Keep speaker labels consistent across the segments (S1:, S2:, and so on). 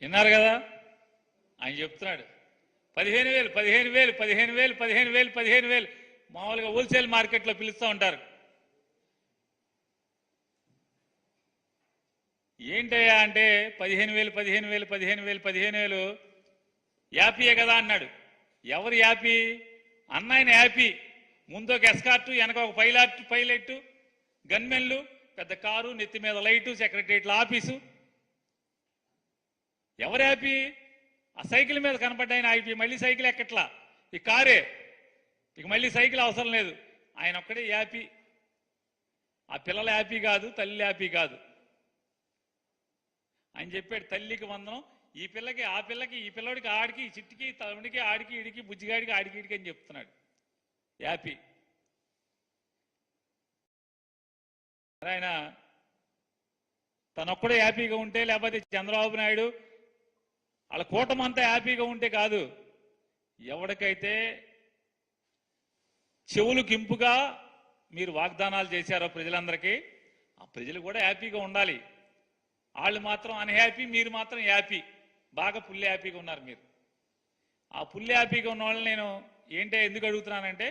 S1: విన్నారు కదా ఆయన చెప్తున్నాడు 15,000 15,000 15,000 15,000 15,000 మామూలుగా హోల్సేల్ మార్కెట్లో పిలుస్తూ ఉంటారు. ఏంటయ్యా అంటే 15,000 15,000 15,000 15,000 యాపీయే కదా అన్నాడు. ఎవరు యాపీ? అన్నాయన యాపీ. ముందు ఒక ఎస్కార్టు, వెనక ఒక పైలట్, గన్మెన్లు, పెద్ద కారు, నెత్తి మీద లైటు, సెక్రటరియట్ల ఆఫీసు. ఎవరు యాపీ? ఆ సైకిల్ మీద కనపడ్డాయన ఆపి మళ్ళీ సైకిల్ ఎక్కట్లా, ఈ కారే, ఇక మళ్ళీ సైకిల్ అవసరం లేదు, ఆయన ఒక్కడే యాపీ. ఆ పిల్లల యాపీ కాదు, తల్లి యాపీ కాదు. ఆయన చెప్పాడు తల్లికి వందనం, ఈ పిల్లకి ఆ పిల్లకి, ఈ పిల్లడికి ఆడికి, ఈ చిట్టికి తమ్ముడికి ఆడికి ఇడికి బుజ్జిగాడికి ఆడికి ఇడికి అని చెప్తున్నాడు యాపీ. ఆయన తనొక్కడే హ్యాపీగా ఉంటే, లేకపోతే చంద్రబాబు నాయుడు వాళ్ళ కూటమంతా హ్యాపీగా ఉంటే కాదు. ఎవరికైతే చెవులు కింపుగా మీరు వాగ్దానాలు చేశారో ప్రజలందరికీ, ఆ ప్రజలు కూడా హ్యాపీగా ఉండాలి. వాళ్ళు మాత్రం అన్హ్యాపీ, మీరు మాత్రం హ్యాపీ, బాగా ఫుల్ హ్యాపీగా ఉన్నారు మీరు. ఆ ఫుల్ హ్యాపీగా ఉన్న వాళ్ళని నేను ఏంటో ఎందుకు అడుగుతున్నానంటే,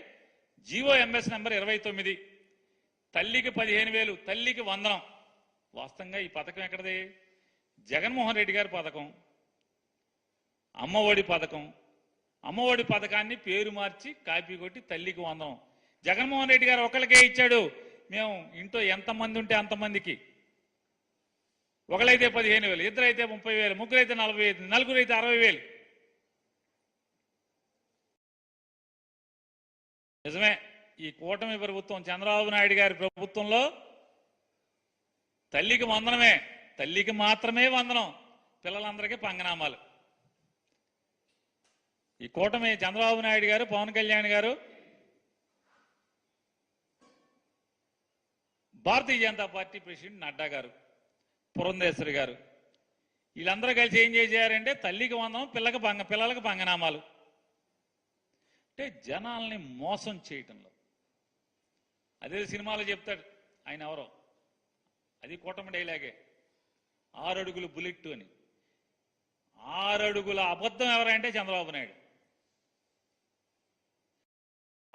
S1: జీవో ఎంఎస్ నెంబర్ 29, తల్లికి 15,000, తల్లికి వందనం. వాస్తవంగా ఈ పథకం ఎక్కడది? జగన్మోహన్ రెడ్డి గారి పథకం, అమ్మఒడి పథకం. అమ్మఒడి పథకాన్ని పేరు మార్చి కాపీ కొట్టి తల్లికి వందనం. జగన్మోహన్ రెడ్డి గారు ఒకరికే ఇచ్చాడు. మేము ఇంట్లో ఎంతమంది ఉంటే అంతమందికి, ఒకళ్ళైతే 15,000, ఇద్దరైతే 30,000, ముగ్గురైతే 40,000, నలుగురైతే 60,000. నిజమే, ఈ కూటమి ప్రభుత్వం చంద్రబాబు నాయుడు గారి ప్రభుత్వంలో తల్లికి వందనమే, తల్లికి మాత్రమే వందనం, పిల్లలందరికీ పంగనామాలు. ఈ కూటమి చంద్రబాబు నాయుడు గారు, పవన్ కళ్యాణ్ గారు, భారతీయ జనతా పార్టీ ప్రెసిడెంట్ నడ్డా గారు, పురంధేశ్వరి గారు, వీళ్ళందరూ కలిసి ఏం చేశారంటే తల్లికి వందనం, పిల్లలకు పంగనామాలు. అంటే జనాల్ని మోసం చేయటంలో, అదే సినిమాలో చెప్తాడు ఆయన ఎవరో, అది కూటమి డైలాగే, 6 అడుగులు బుల్లెట్ అని. 6 అడుగుల అబద్ధం ఎవరంటే చంద్రబాబు నాయుడు.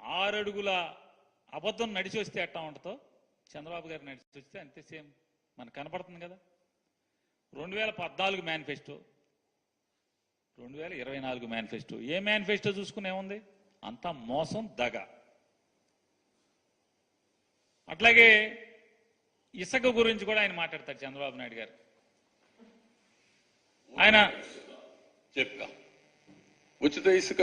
S1: 6 అడుగుల అబద్ధం నడిచి వస్తే ఎట్టా ఉంటుందో చంద్రబాబు గారు నడిచి వస్తే అంతే సేమ్ మనకు కనపడుతుంది కదా. 2014 మేనిఫెస్టో, 2024 మేనిఫెస్టో, ఏ మేనిఫెస్టో చూసుకుని ఏముంది? అంతా మోసం, దగ. అట్లాగే ఇసుక గురించి కూడా ఆయన మాట్లాడతారు చంద్రబాబు నాయుడు గారు. ఆయన
S2: చెప్తా, ఉచిత ఇసుక